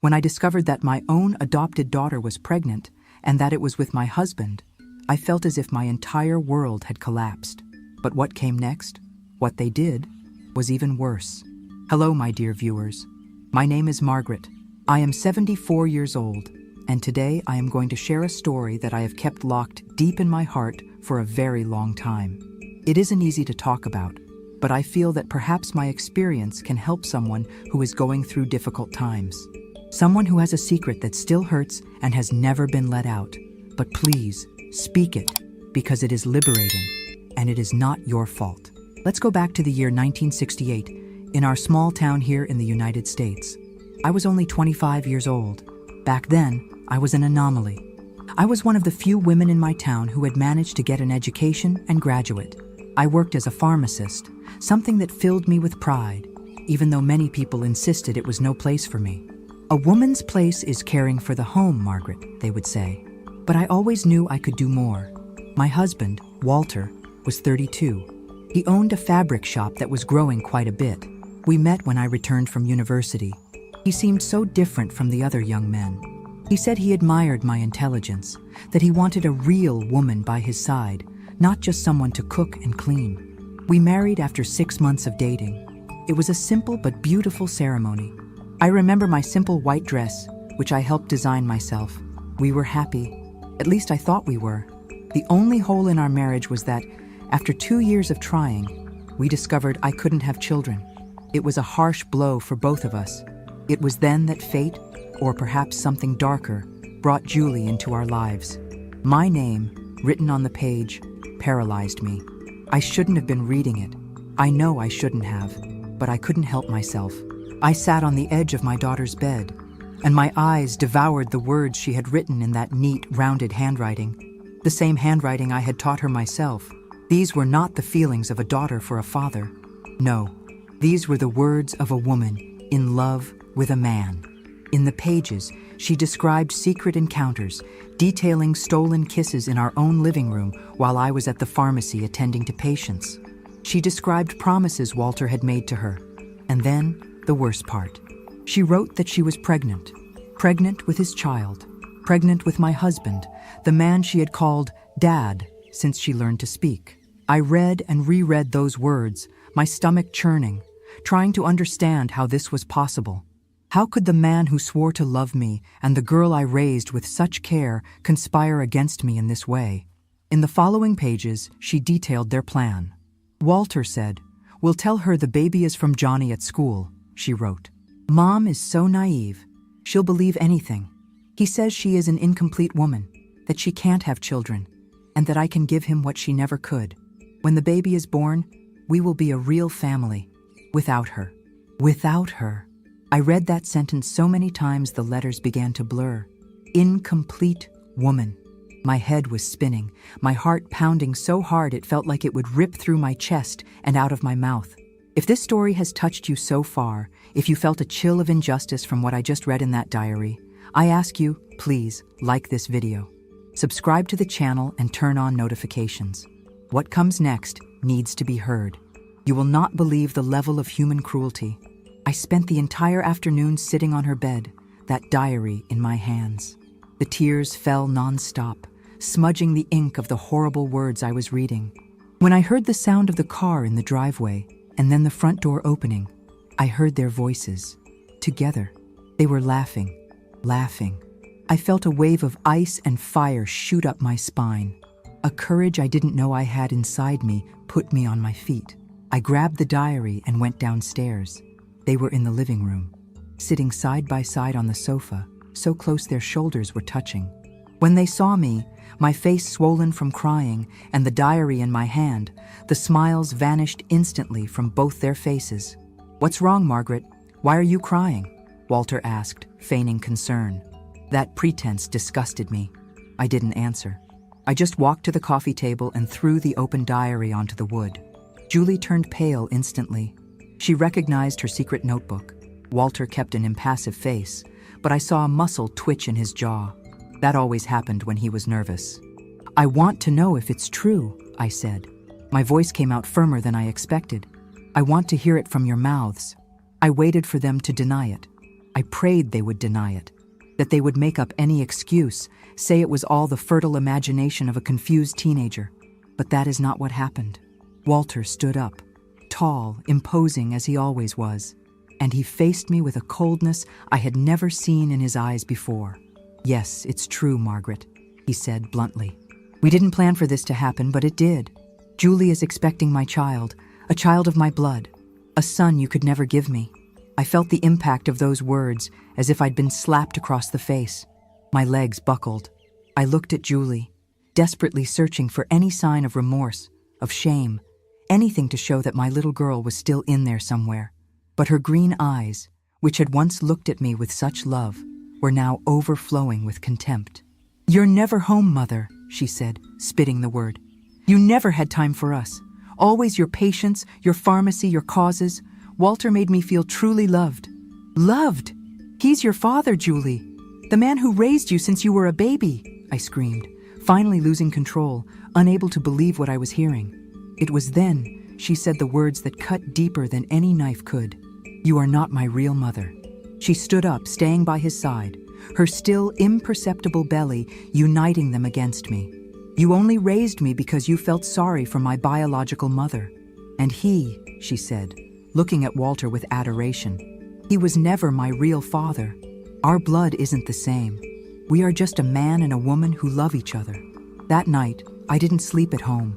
When I discovered that my own adopted daughter was pregnant and that it was with my husband, I felt as if my entire world had collapsed. But what came next, what they did, was even worse. Hello, my dear viewers. My name is Margaret. I am 74 years old, and today I am going to share a story that I have kept locked deep in my heart for a very long time. It isn't easy to talk about, but I feel that perhaps my experience can help someone who is going through difficult times. Someone who has a secret that still hurts and has never been let out. But please, speak it, because it is liberating, and it is not your fault. Let's go back to the year 1968, in our small town here in the United States. I was only 25 years old. Back then, I was an anomaly. I was one of the few women in my town who had managed to get an education and graduate. I worked as a pharmacist, something that filled me with pride, even though many people insisted it was no place for me. A woman's place is caring for the home, Margaret, they would say. But I always knew I could do more. My husband, Walter, was 32. He owned a fabric shop that was growing quite a bit. We met when I returned from university. He seemed so different from the other young men. He said he admired my intelligence, that he wanted a real woman by his side, not just someone to cook and clean. We married after 6 months of dating. It was a simple but beautiful ceremony. I remember my simple white dress, which I helped design myself. We were happy. At least I thought we were. The only hole in our marriage was that, after 2 years of trying, we discovered I couldn't have children. It was a harsh blow for both of us. It was then that fate, or perhaps something darker, brought Julie into our lives. My name, written on the page, paralyzed me. I shouldn't have been reading it. I know I shouldn't have, but I couldn't help myself. I sat on the edge of my daughter's bed, and my eyes devoured the words she had written in that neat, rounded handwriting, the same handwriting I had taught her myself. These were not the feelings of a daughter for a father. No, these were the words of a woman in love with a man. In the pages, she described secret encounters, detailing stolen kisses in our own living room while I was at the pharmacy attending to patients. She described promises Walter had made to her. And then, the worst part. She wrote that she was pregnant. Pregnant with his child. Pregnant with my husband, the man she had called Dad since she learned to speak. I read and reread those words, my stomach churning, trying to understand how this was possible. How could the man who swore to love me and the girl I raised with such care conspire against me in this way? In the following pages, she detailed their plan. Walter said, "We'll tell her the baby is from Johnny at school," she wrote. "Mom is so naive. She'll believe anything. He says she is an incomplete woman, that she can't have children, and that I can give him what she never could. When the baby is born, we will be a real family. Without her." Without her. I read that sentence so many times the letters began to blur. Incomplete woman. My head was spinning, my heart pounding so hard it felt like it would rip through my chest and out of my mouth. If this story has touched you so far, if you felt a chill of injustice from what I just read in that diary, I ask you, please, like this video. Subscribe to the channel and turn on notifications. What comes next needs to be heard. You will not believe the level of human cruelty. I spent the entire afternoon sitting on her bed, that diary in my hands. The tears fell non-stop, smudging the ink of the horrible words I was reading. When I heard the sound of the car in the driveway, and then the front door opening, I heard their voices. Together, they were laughing, laughing. I felt a wave of ice and fire shoot up my spine. A courage I didn't know I had inside me put me on my feet. I grabbed the diary and went downstairs. They were in the living room, sitting side by side on the sofa, so close their shoulders were touching. When they saw me, my face swollen from crying and the diary in my hand, the smiles vanished instantly from both their faces. "What's wrong, Margaret? Why are you crying?" Walter asked, feigning concern. That pretense disgusted me. I didn't answer. I just walked to the coffee table and threw the open diary onto the wood. Julie turned pale instantly. She recognized her secret notebook. Walter kept an impassive face, but I saw a muscle twitch in his jaw. That always happened when he was nervous. "I want to know if it's true," I said. My voice came out firmer than I expected. "I want to hear it from your mouths." I waited for them to deny it. I prayed they would deny it, that they would make up any excuse, say it was all the fertile imagination of a confused teenager. But that is not what happened. Walter stood up, tall, imposing as he always was, and he faced me with a coldness I had never seen in his eyes before. "Yes, it's true, Margaret," he said bluntly. "We didn't plan for this to happen, but it did. Julie is expecting my child, a child of my blood, a son you could never give me." I felt the impact of those words as if I'd been slapped across the face. My legs buckled. I looked at Julie, desperately searching for any sign of remorse, of shame, anything to show that my little girl was still in there somewhere. But her green eyes, which had once looked at me with such love, were now overflowing with contempt. "You're never home, Mother," she said, spitting the word. "You never had time for us. Always your patience, your pharmacy, your causes. Walter made me feel truly loved." "Loved? He's your father, Julie. The man who raised you since you were a baby," I screamed, finally losing control, unable to believe what I was hearing. It was then she said the words that cut deeper than any knife could. "You are not my real mother." She stood up, staying by his side, her still imperceptible belly uniting them against me. "You only raised me because you felt sorry for my biological mother. And he," she said, looking at Walter with adoration, "he was never my real father. Our blood isn't the same. We are just a man and a woman who love each other." That night, I didn't sleep at home.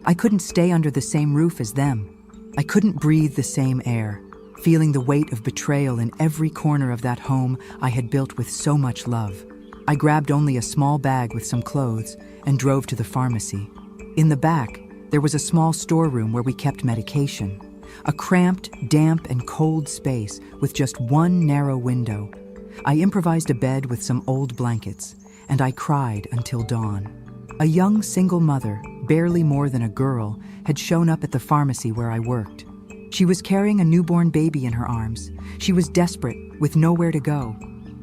I couldn't stay under the same roof as them. I couldn't breathe the same air, feeling the weight of betrayal in every corner of that home I had built with so much love. I grabbed only a small bag with some clothes and drove to the pharmacy. In the back, there was a small storeroom where we kept medication, a cramped, damp, and cold space with just one narrow window. I improvised a bed with some old blankets, and I cried until dawn. A young single mother, barely more than a girl, had shown up at the pharmacy where I worked. She was carrying a newborn baby in her arms. She was desperate, with nowhere to go.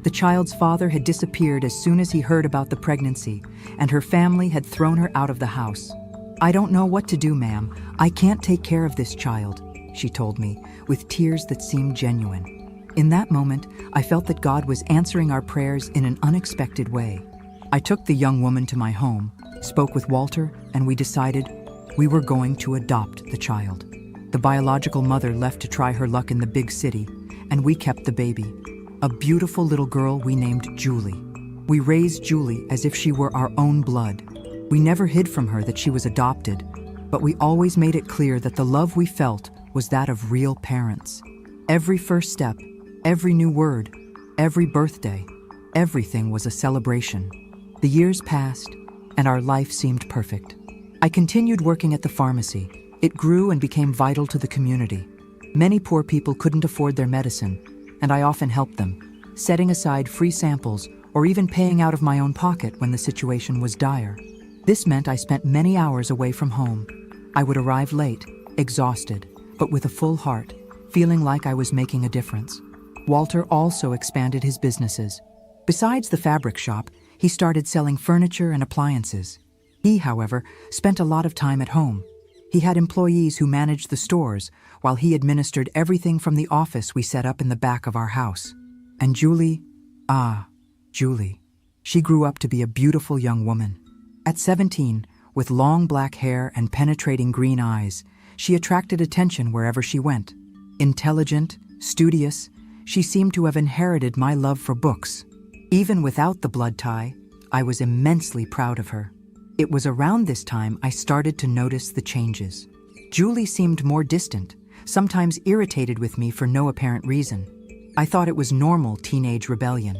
The child's father had disappeared as soon as he heard about the pregnancy, and her family had thrown her out of the house. "I don't know what to do, ma'am. I can't take care of this child," she told me, with tears that seemed genuine. In that moment, I felt that God was answering our prayers in an unexpected way. I took the young woman to my home, spoke with Walter, and we decided we were going to adopt the child. The biological mother left to try her luck in the big city, and we kept the baby, a beautiful little girl we named Julie. We raised Julie as if she were our own blood. We never hid from her that she was adopted, but we always made it clear that the love we felt was that of real parents. Every first step, every new word, every birthday, everything was a celebration. The years passed, and our life seemed perfect. I continued working at the pharmacy. It grew and became vital to the community. Many poor people couldn't afford their medicine, and I often helped them, setting aside free samples or even paying out of my own pocket when the situation was dire. This meant I spent many hours away from home. I would arrive late, exhausted, but with a full heart, feeling like I was making a difference. Walter also expanded his businesses. Besides the fabric shop, he started selling furniture and appliances. He, however, spent a lot of time at home. He had employees who managed the stores, while he administered everything from the office we set up in the back of our house. And Julie, Julie. She grew up to be a beautiful young woman. At 17, with long black hair and penetrating green eyes, she attracted attention wherever she went. Intelligent, studious, she seemed to have inherited my love for books. Even without the blood tie, I was immensely proud of her. It was around this time I started to notice the changes. Julie seemed more distant, sometimes irritated with me for no apparent reason. I thought it was normal teenage rebellion.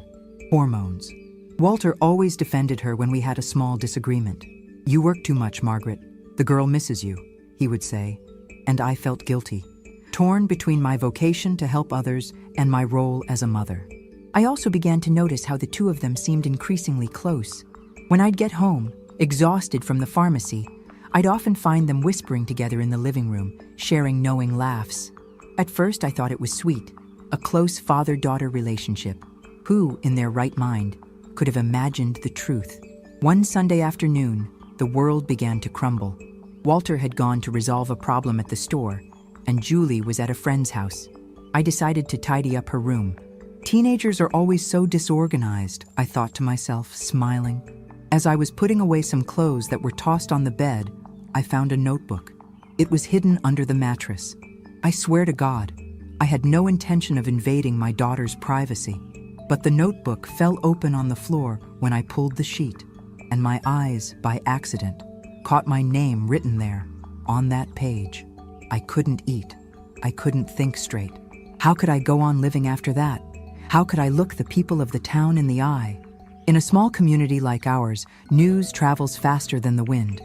Hormones. Walter always defended her when we had a small disagreement. "You work too much, Margaret. The girl misses you," he would say, and I felt guilty, torn between my vocation to help others and my role as a mother. I also began to notice how the two of them seemed increasingly close. When I'd get home, exhausted from the pharmacy, I'd often find them whispering together in the living room, sharing knowing laughs. At first, I thought it was sweet, a close father-daughter relationship. Who, in their right mind, could have imagined the truth? One Sunday afternoon, the world began to crumble. Walter had gone to resolve a problem at the store, and Julie was at a friend's house. I decided to tidy up her room, Teenagers are always so disorganized, I thought to myself, smiling. As I was putting away some clothes that were tossed on the bed, I found a notebook. It was hidden under the mattress. I swear to God, I had no intention of invading my daughter's privacy. But the notebook fell open on the floor when I pulled the sheet, and my eyes, by accident, caught my name written there, on that page. I couldn't eat. I couldn't think straight. How could I go on living after that? How could I look the people of the town in the eye? In a small community like ours, news travels faster than the wind.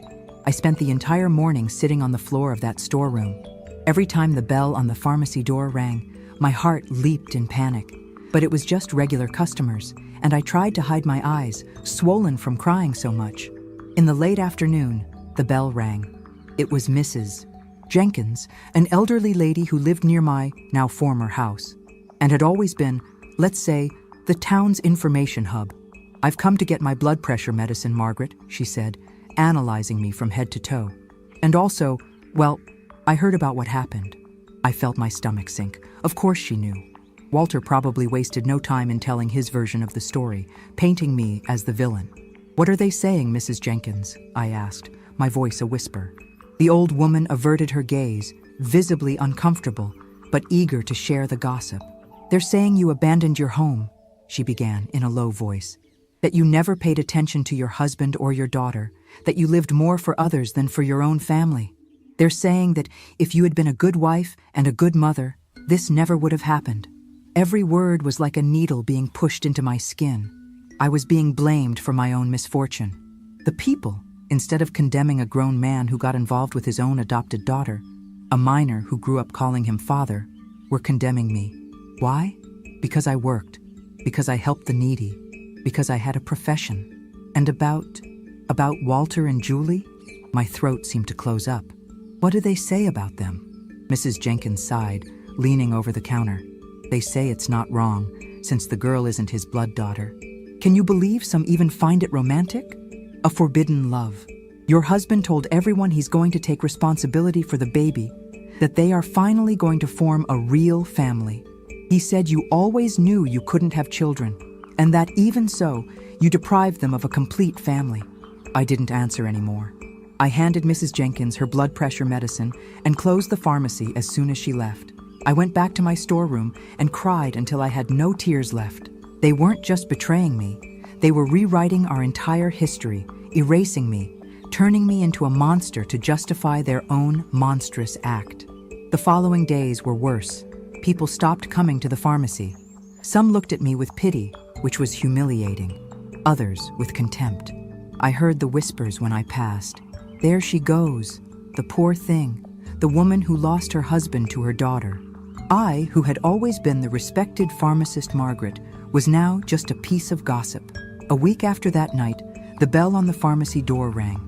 I spent the entire morning sitting on the floor of that storeroom. Every time the bell on the pharmacy door rang, my heart leaped in panic. But it was just regular customers, and I tried to hide my eyes, swollen from crying so much. In the late afternoon, the bell rang. It was Mrs. Jenkins, an elderly lady who lived near my now former house, and had always been, let's say, the town's information hub. "I've come to get my blood pressure medicine, Margaret," she said, analyzing me from head to toe. "And also, well, I heard about what happened." I felt my stomach sink. Of course she knew. Walter probably wasted no time in telling his version of the story, painting me as the villain. "What are they saying, Mrs. Jenkins?" I asked, my voice a whisper. The old woman averted her gaze, visibly uncomfortable, but eager to share the gossip. "They're saying you abandoned your home," she began in a low voice. "That you never paid attention to your husband or your daughter, that you lived more for others than for your own family. They're saying that if you had been a good wife and a good mother, this never would have happened." Every word was like a needle being pushed into my skin. I was being blamed for my own misfortune. The people, instead of condemning a grown man who got involved with his own adopted daughter, a minor who grew up calling him father, were condemning me. Why? Because I worked, because I helped the needy, because I had a profession. And about Walter and Julie? My throat seemed to close up. "What do they say about them?" Mrs. Jenkins sighed, leaning over the counter. "They say it's not wrong, since the girl isn't his blood daughter. Can you believe some even find it romantic? A forbidden love. Your husband told everyone he's going to take responsibility for the baby, that they are finally going to form a real family. He said you always knew you couldn't have children, and that even so, you deprived them of a complete family." I didn't answer anymore. I handed Mrs. Jenkins her blood pressure medicine and closed the pharmacy as soon as she left. I went back to my storeroom and cried until I had no tears left. They weren't just betraying me. They were rewriting our entire history, erasing me, turning me into a monster to justify their own monstrous act. The following days were worse. People stopped coming to the pharmacy. Some looked at me with pity, which was humiliating. Others with contempt. I heard the whispers when I passed. "There she goes, the poor thing, the woman who lost her husband to her daughter." I, who had always been the respected pharmacist Margaret, was now just a piece of gossip. A week after that night, the bell on the pharmacy door rang.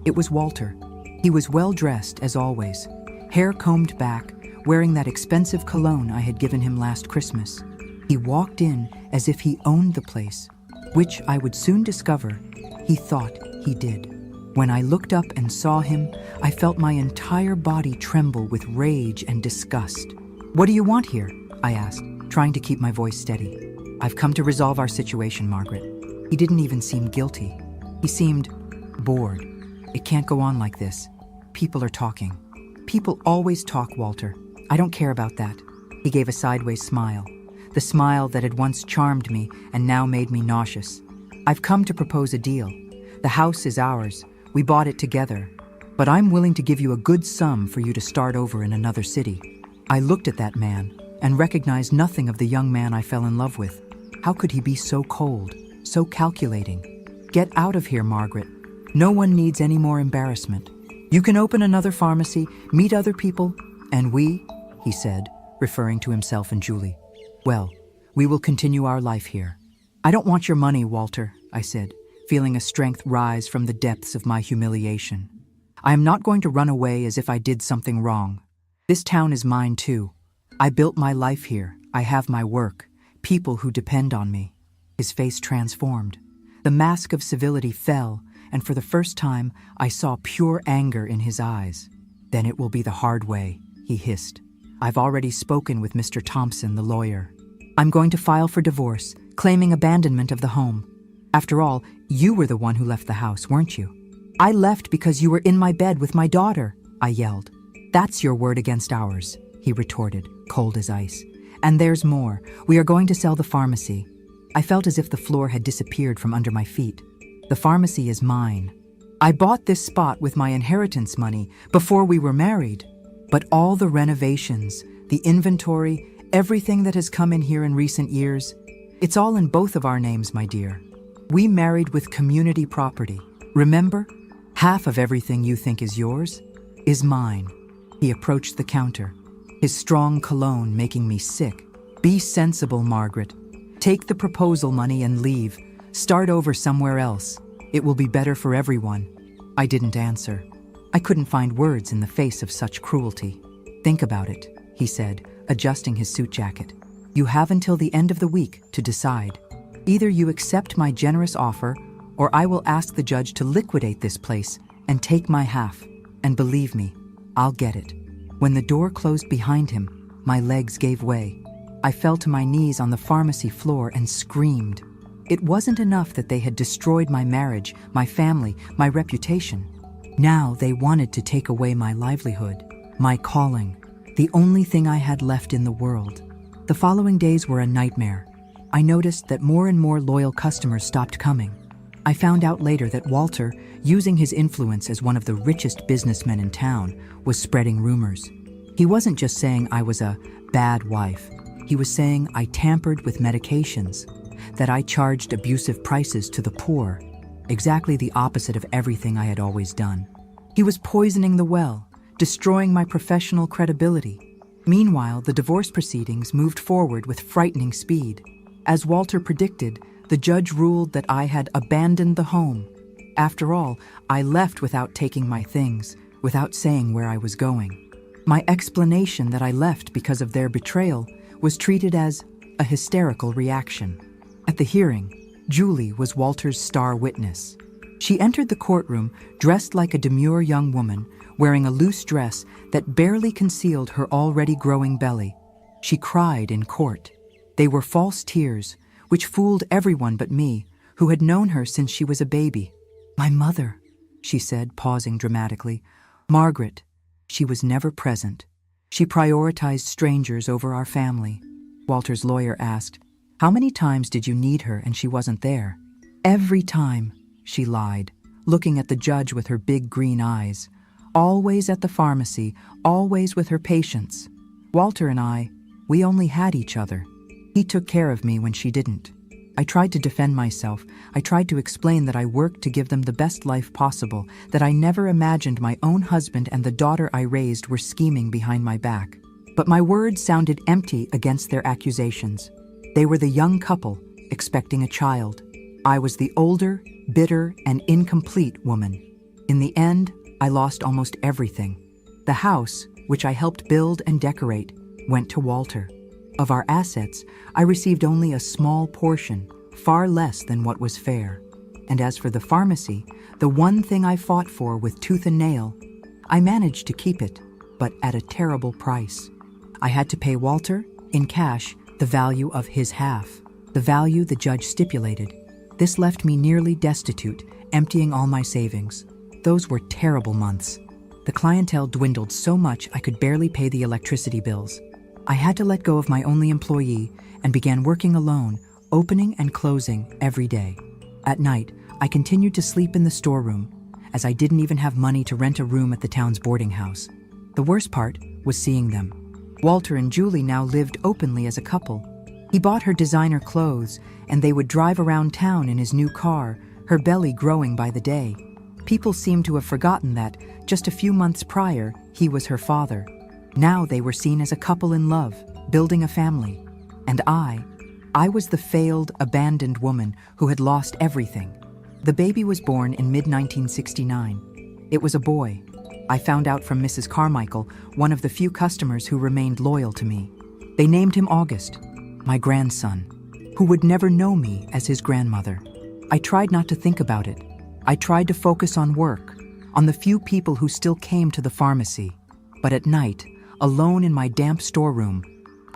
It was Walter. He was well dressed, as always, hair combed back, wearing that expensive cologne I had given him last Christmas. He walked in as if he owned the place, which I would soon discover he thought he did. When I looked up and saw him, I felt my entire body tremble with rage and disgust. "What do you want here?" I asked, trying to keep my voice steady. "I've come to resolve our situation, Margaret." He didn't even seem guilty. He seemed bored. "It can't go on like this. People are talking." "People always talk, Walter. I don't care about that." He gave a sideways smile, the smile that had once charmed me and now made me nauseous. "I've come to propose a deal. The house is ours. We bought it together. But I'm willing to give you a good sum for you to start over in another city." I looked at that man and recognized nothing of the young man I fell in love with. How could he be so cold, so calculating? "Get out of here, Margaret. No one needs any more embarrassment. You can open another pharmacy, meet other people, and we," he said, referring to himself and Julie, "well, we will continue our life here." "I don't want your money, Walter," I said, feeling a strength rise from the depths of my humiliation. "I am not going to run away as if I did something wrong. This town is mine too. I built my life here. I have my work, people who depend on me." His face transformed. The mask of civility fell, and for the first time, I saw pure anger in his eyes. "Then it will be the hard way," he hissed. "I've already spoken with Mr. Thompson, the lawyer." I'm going to file for divorce, claiming abandonment of the home. After all, you were the one who left the house, weren't you? I left because you were in my bed with my daughter, I yelled. That's your word against ours, he retorted, cold as ice. And there's more. We are going to sell the pharmacy. I felt as if the floor had disappeared from under my feet. The pharmacy is mine. I bought this spot with my inheritance money before we were married. But all the renovations, the inventory, everything that has come in here in recent years, it's all in both of our names, my dear. We married with community property. Remember? Half of everything you think is yours is mine. He approached the counter, his strong cologne making me sick. Be sensible, Margaret. Take the proposal money and leave. Start over somewhere else. It will be better for everyone. I didn't answer. I couldn't find words in the face of such cruelty. Think about it, he said, adjusting his suit jacket. You have until the end of the week to decide. Either you accept my generous offer, or I will ask the judge to liquidate this place and take my half. And believe me, I'll get it. When the door closed behind him, my legs gave way. I fell to my knees on the pharmacy floor and screamed. It wasn't enough that they had destroyed my marriage, my family, my reputation. Now they wanted to take away my livelihood, my calling, the only thing I had left in the world. The following days were a nightmare. I noticed that more and more loyal customers stopped coming. I found out later that Walter, using his influence as one of the richest businessmen in town, was spreading rumors. He wasn't just saying I was a bad wife. He was saying I tampered with medications, that I charged abusive prices to the poor, exactly the opposite of everything I had always done. He was poisoning the well, destroying my professional credibility. Meanwhile, the divorce proceedings moved forward with frightening speed. As Walter predicted, the judge ruled that I had abandoned the home. After all, I left without taking my things, without saying where I was going. My explanation that I left because of their betrayal was treated as a hysterical reaction. At the hearing, Julie was Walter's star witness. She entered the courtroom dressed like a demure young woman, wearing a loose dress that barely concealed her already growing belly. She cried in court. They were false tears, which fooled everyone but me, who had known her since she was a baby. My mother, she said, pausing dramatically. Margaret, she was never present. She prioritized strangers over our family. Walter's lawyer asked, how many times did you need her and she wasn't there? Every time, she lied, looking at the judge with her big green eyes. Always at the pharmacy, always with her patients. Walter and I, we only had each other. He took care of me when she didn't. I tried to defend myself. I tried to explain that I worked to give them the best life possible, that I never imagined my own husband and the daughter I raised were scheming behind my back. But my words sounded empty against their accusations. They were the young couple, expecting a child. I was the older, bitter, and incomplete woman. In the end, I lost almost everything. The house, which I helped build and decorate, went to Walter. Of our assets, I received only a small portion, far less than what was fair. And as for the pharmacy, the one thing I fought for with tooth and nail, I managed to keep it, but at a terrible price. I had to pay Walter, in cash, the value of his half, the value the judge stipulated. This left me nearly destitute, emptying all my savings. Those were terrible months. The clientele dwindled so much I could barely pay the electricity bills. I had to let go of my only employee and began working alone, opening and closing every day. At night, I continued to sleep in the storeroom, as I didn't even have money to rent a room at the town's boarding house. The worst part was seeing them. Walter and Julie now lived openly as a couple. He bought her designer clothes, and they would drive around town in his new car, her belly growing by the day. People seemed to have forgotten that, just a few months prior, he was her father. Now they were seen as a couple in love, building a family. And I was the failed, abandoned woman who had lost everything. The baby was born in mid-1969. It was a boy. I found out from Mrs. Carmichael, one of the few customers who remained loyal to me. They named him August, my grandson, who would never know me as his grandmother. I tried not to think about it. I tried to focus on work, on the few people who still came to the pharmacy. But at night, alone in my damp storeroom,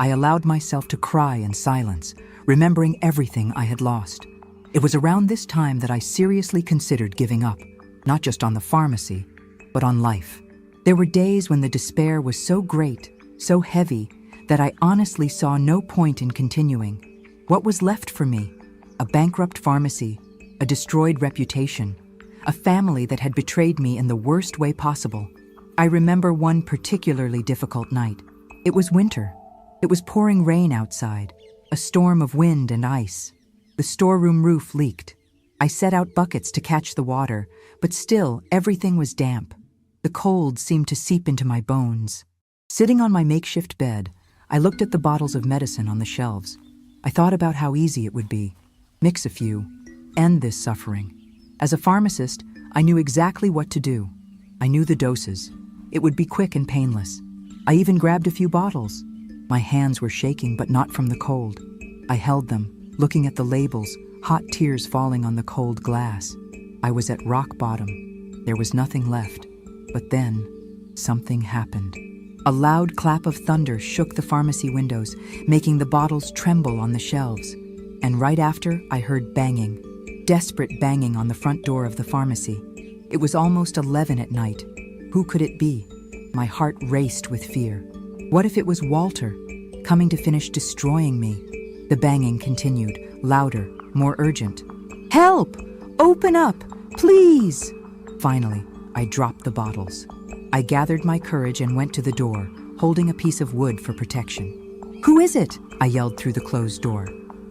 I allowed myself to cry in silence, remembering everything I had lost. It was around this time that I seriously considered giving up, not just on the pharmacy, but on life. There were days when the despair was so great, so heavy, that I honestly saw no point in continuing. What was left for me? A bankrupt pharmacy, a destroyed reputation, a family that had betrayed me in the worst way possible. I remember one particularly difficult night. It was winter. It was pouring rain outside, a storm of wind and ice. The storeroom roof leaked. I set out buckets to catch the water, but still everything was damp. The cold seemed to seep into my bones. Sitting on my makeshift bed, I looked at the bottles of medicine on the shelves. I thought about how easy it would be. Mix a few. End this suffering. As a pharmacist, I knew exactly what to do. I knew the doses. It would be quick and painless. I even grabbed a few bottles. My hands were shaking, but not from the cold. I held them, looking at the labels, hot tears falling on the cold glass. I was at rock bottom. There was nothing left. But then, something happened. A loud clap of thunder shook the pharmacy windows, making the bottles tremble on the shelves. And right after, I heard banging, desperate banging on the front door of the pharmacy. It was almost 11 at night. Who could it be? My heart raced with fear. What if it was Walter, coming to finish destroying me? The banging continued, louder, more urgent. Help! Open up! Please! Finally, I dropped the bottles. I gathered my courage and went to the door, holding a piece of wood for protection. Who is it? I yelled through the closed door.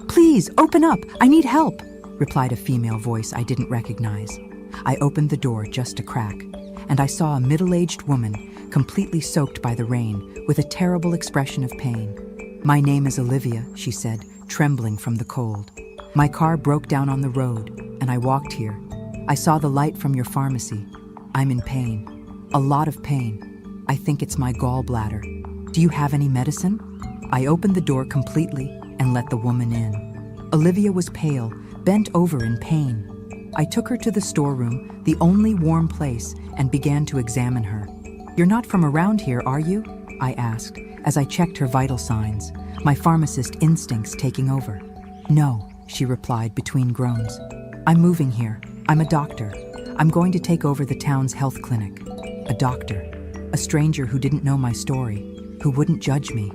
Please, open up! I need help! Replied a female voice I didn't recognize. I opened the door just a crack, and I saw a middle-aged woman, completely soaked by the rain, with a terrible expression of pain. My name is Olivia, she said, trembling from the cold. My car broke down on the road, and I walked here. I saw the light from your pharmacy. I'm in pain. A lot of pain. I think it's my gallbladder. Do you have any medicine? I opened the door completely and let the woman in. Olivia was pale, bent over in pain. I took her to the storeroom, the only warm place, and began to examine her. You're not from around here, are you? I asked, as I checked her vital signs, my pharmacist instincts taking over. No, she replied between groans. I'm moving here. I'm a doctor. I'm going to take over the town's health clinic. A doctor, a stranger who didn't know my story, who wouldn't judge me.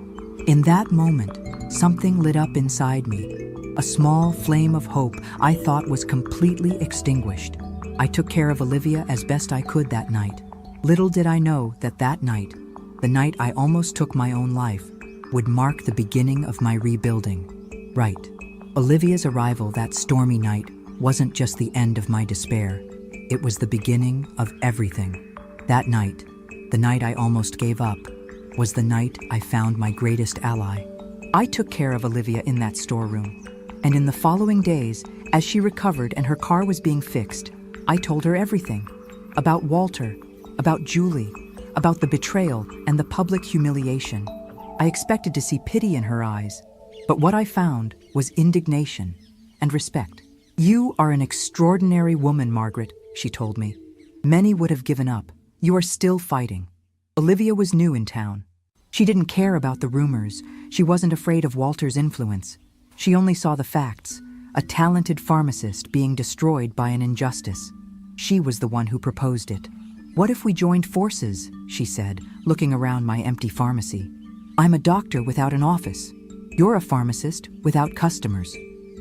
In that moment, something lit up inside me. A small flame of hope I thought was completely extinguished. I took care of Olivia as best I could that night. Little did I know that that night, the night I almost took my own life, would mark the beginning of my rebuilding. Right. Olivia's arrival that stormy night wasn't just the end of my despair. It was the beginning of everything. That night, the night I almost gave up, was the night I found my greatest ally. I took care of Olivia in that storeroom, and in the following days, as she recovered and her car was being fixed, I told her everything. About Walter, about Julie, about the betrayal and the public humiliation. I expected to see pity in her eyes, but what I found was indignation and respect. You are an extraordinary woman, Margaret, she told me. Many would have given up. You are still fighting. Olivia was new in town. She didn't care about the rumors. She wasn't afraid of Walter's influence. She only saw the facts, a talented pharmacist being destroyed by an injustice. She was the one who proposed it. What if we joined forces, she said, looking around my empty pharmacy. I'm a doctor without an office. You're a pharmacist without customers.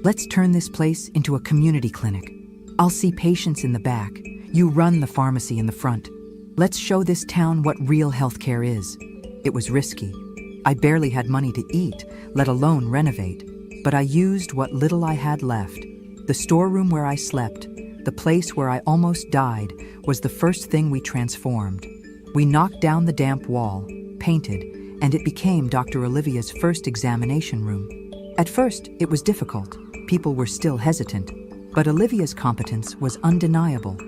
Let's turn this place into a community clinic. I'll see patients in the back. You run the pharmacy in the front. Let's show this town what real healthcare is. It was risky. I barely had money to eat, let alone renovate. But I used what little I had left. The storeroom where I slept, the place where I almost died, was the first thing we transformed. We knocked down the damp wall, painted, and it became Dr. Olivia's first examination room. At first, it was difficult. People were still hesitant. But Olivia's competence was undeniable.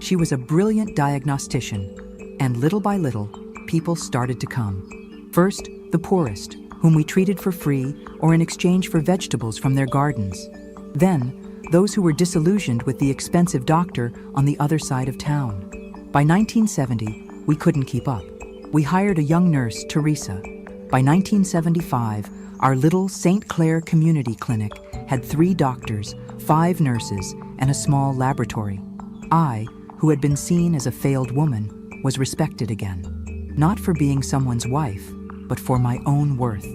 She was a brilliant diagnostician, and little by little, people started to come. First, the poorest, whom we treated for free or in exchange for vegetables from their gardens. Then, those who were disillusioned with the expensive doctor on the other side of town. By 1970, we couldn't keep up. We hired a young nurse, Teresa. By 1975, our little St. Clair Community Clinic had 3 doctors, 5 nurses, and a small laboratory. I, who had been seen as a failed woman, was respected again. Not for being someone's wife, but for my own worth.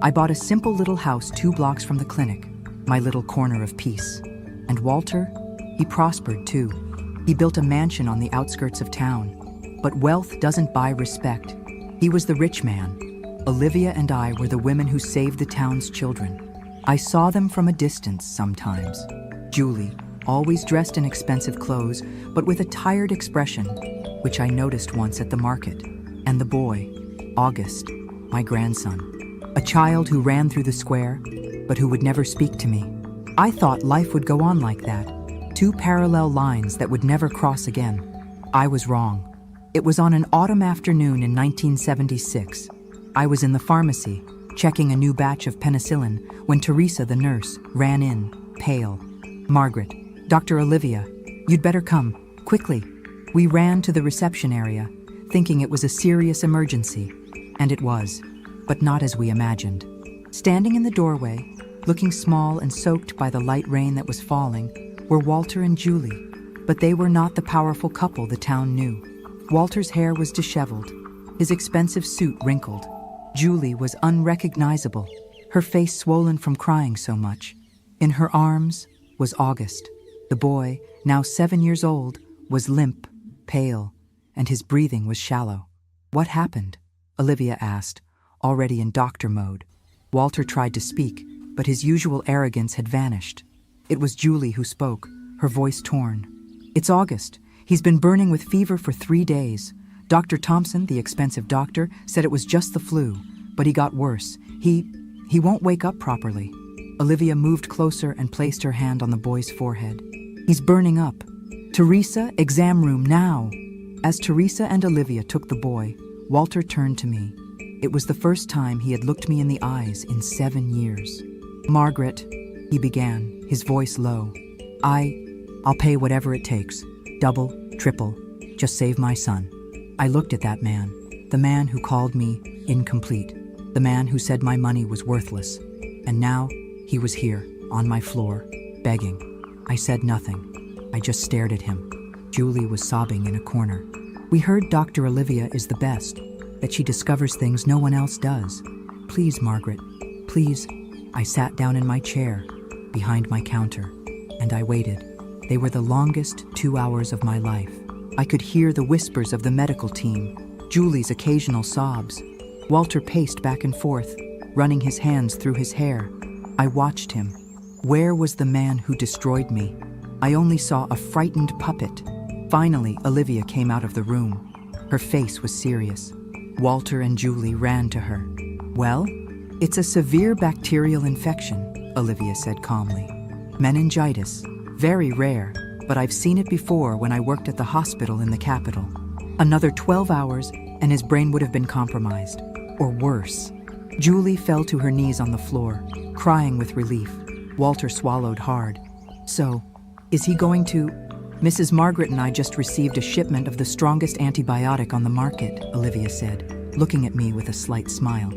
I bought a simple little house 2 blocks from the clinic, my little corner of peace. And Walter, he prospered too. He built a mansion on the outskirts of town. But wealth doesn't buy respect. He was the rich man. Olivia and I were the women who saved the town's children. I saw them from a distance sometimes. Julie, always dressed in expensive clothes, but with a tired expression, which I noticed once at the market. And the boy, August, my grandson, a child who ran through the square, but who would never speak to me. I thought life would go on like that, 2 parallel lines that would never cross again. I was wrong. It was on an autumn afternoon in 1976. I was in the pharmacy, checking a new batch of penicillin, when Teresa, the nurse, ran in, pale. "Margaret, Dr. Olivia, you'd better come, quickly." We ran to the reception area, thinking it was a serious emergency. And it was, but not as we imagined. Standing in the doorway, looking small and soaked by the light rain that was falling, were Walter and Julie. But they were not the powerful couple the town knew. Walter's hair was disheveled, his expensive suit wrinkled. Julie was unrecognizable, her face swollen from crying so much. In her arms was August. The boy, now 7 years old, was limp, pale, and his breathing was shallow. "What happened?" Olivia asked, already in doctor mode. Walter tried to speak, but his usual arrogance had vanished. It was Julie who spoke, her voice torn. "It's August. He's been burning with fever for 3 days. Dr. Thompson, the expensive doctor, said it was just the flu, but he got worse. He won't wake up properly." Olivia moved closer and placed her hand on the boy's forehead. "He's burning up. Teresa, exam room now." As Teresa and Olivia took the boy, Walter turned to me. It was the first time he had looked me in the eyes in 7 years. "Margaret," he began, his voice low. I'll pay whatever it takes. Double, triple, just save my son." I looked at that man, the man who called me incomplete, the man who said my money was worthless. And now he was here, on my floor, begging. I said nothing. I just stared at him. Julie was sobbing in a corner. "We heard Dr. Olivia is the best, that she discovers things no one else does. Please, Margaret, please." I sat down in my chair, behind my counter, and I waited. They were the longest 2 hours of my life. I could hear the whispers of the medical team, Julie's occasional sobs. Walter paced back and forth, running his hands through his hair. I watched him. Where was the man who destroyed me? I only saw a frightened puppet. Finally, Olivia came out of the room. Her face was serious. Walter and Julie ran to her. "Well, it's a severe bacterial infection," Olivia said calmly. "Meningitis, very rare, but I've seen it before when I worked at the hospital in the capital. Another 12 hours and his brain would have been compromised, or worse." Julie fell to her knees on the floor, crying with relief. Walter swallowed hard. "So, is he going to—" "Mrs. Margaret and I just received a shipment of the strongest antibiotic on the market," Olivia said, looking at me with a slight smile.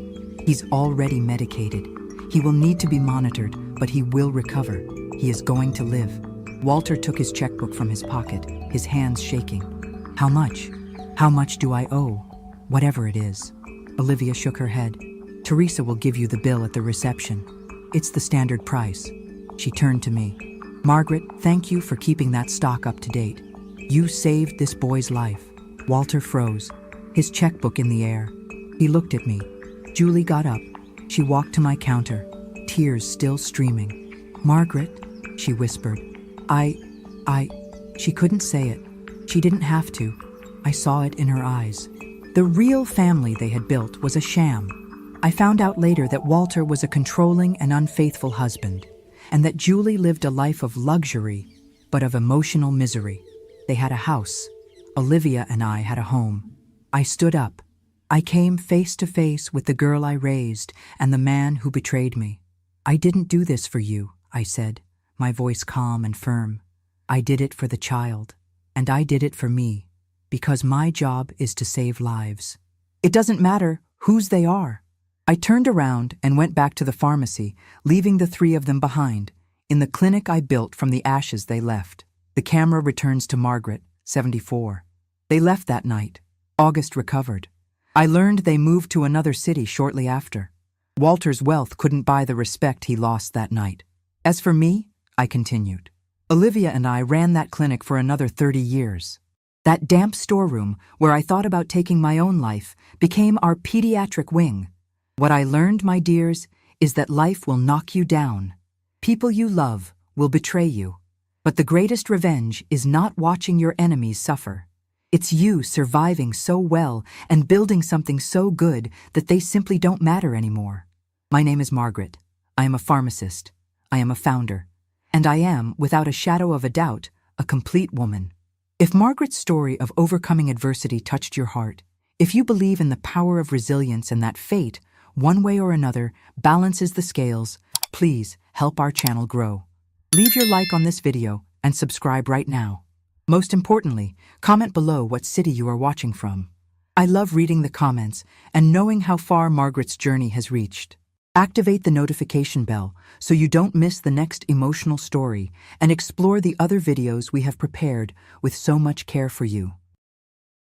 "He's already medicated. He will need to be monitored, but he will recover. He is going to live." Walter took his checkbook from his pocket, his hands shaking. "How much? How much do I owe?" "Whatever it is." Olivia shook her head. "Teresa will give you the bill at the reception. It's the standard price." She turned to me. "Margaret, thank you for keeping that stock up to date. You saved this boy's life." Walter froze, his checkbook in the air. He looked at me. Julie got up. She walked to my counter, tears still streaming. "Margaret," she whispered. She couldn't say it. She didn't have to. I saw it in her eyes. The real family they had built was a sham. I found out later that Walter was a controlling and unfaithful husband, and that Julie lived a life of luxury, but of emotional misery. They had a house. Olivia and I had a home. I stood up. I came face to face with the girl I raised and the man who betrayed me. "I didn't do this for you," I said, my voice calm and firm. "I did it for the child, and I did it for me, because my job is to save lives. It doesn't matter whose they are." I turned around and went back to the pharmacy, leaving the three of them behind, in the clinic I built from the ashes they left. The camera returns to Margaret, 74. They left that night. August recovered. I learned they moved to another city shortly after. Walter's wealth couldn't buy the respect he lost that night. As for me, I continued. Olivia and I ran that clinic for another 30 years. That damp storeroom, where I thought about taking my own life, became our pediatric wing. What I learned, my dears, is that life will knock you down. People you love will betray you. But the greatest revenge is not watching your enemies suffer. It's you surviving so well and building something so good that they simply don't matter anymore. My name is Margaret. I am a pharmacist. I am a founder. And I am, without a shadow of a doubt, a complete woman. If Margaret's story of overcoming adversity touched your heart, if you believe in the power of resilience and that fate, one way or another, balances the scales, please help our channel grow. Leave your like on this video and subscribe right now. Most importantly, comment below what city you are watching from. I love reading the comments and knowing how far Margaret's journey has reached. Activate the notification bell so you don't miss the next emotional story and explore the other videos we have prepared with so much care for you.